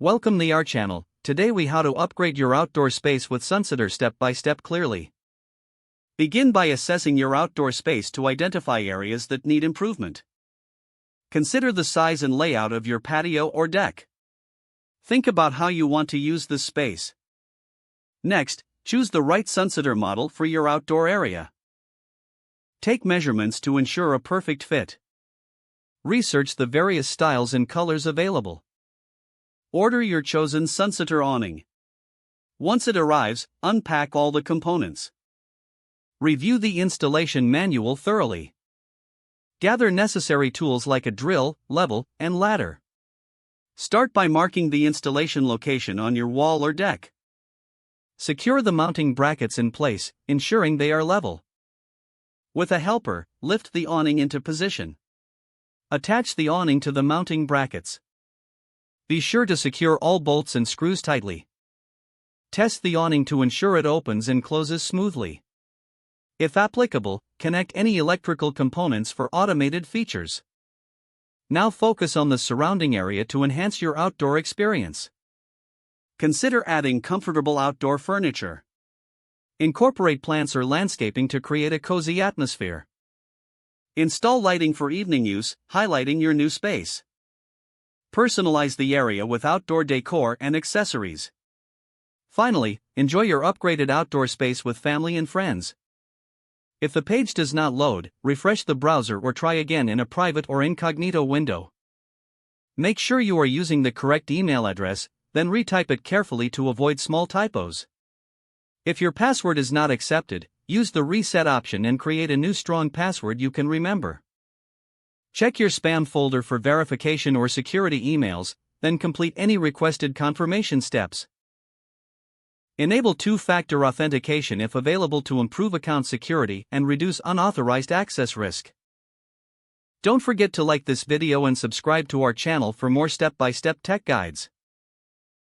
Welcome to our channel. Today we how to upgrade your outdoor space with SunSetter step by step clearly. Begin by assessing your outdoor space to identify areas that need improvement. Consider the size and layout of your patio or deck. Think about how you want to use this space. Next, choose the right SunSetter model for your outdoor area. Take measurements to ensure a perfect fit. Research the various styles and colors available. Order your chosen SunSetter awning. Once it arrives, unpack all the components. Review the installation manual thoroughly. Gather necessary tools like a drill, level, and ladder. Start by marking the installation location on your wall or deck. Secure the mounting brackets in place, ensuring they are level. With a helper, lift the awning into position. Attach the awning to the mounting brackets. Be sure to secure all bolts and screws tightly. Test the awning to ensure it opens and closes smoothly. If applicable, connect any electrical components for automated features. Now focus on the surrounding area to enhance your outdoor experience. Consider adding comfortable outdoor furniture. Incorporate plants or landscaping to create a cozy atmosphere. Install lighting for evening use, highlighting your new space. Personalize the area with outdoor decor and accessories. Finally, enjoy your upgraded outdoor space with family and friends. If the page does not load, refresh the browser or try again in a private or incognito window. Make sure you are using the correct email address, then retype it carefully to avoid small typos. If your password is not accepted, use the reset option and create a new strong password you can remember. Check your spam folder for verification or security emails, then complete any requested confirmation steps. Enable two-factor authentication if available to improve account security and reduce unauthorized access risk. Don't forget to like this video and subscribe to our channel for more step-by-step tech guides.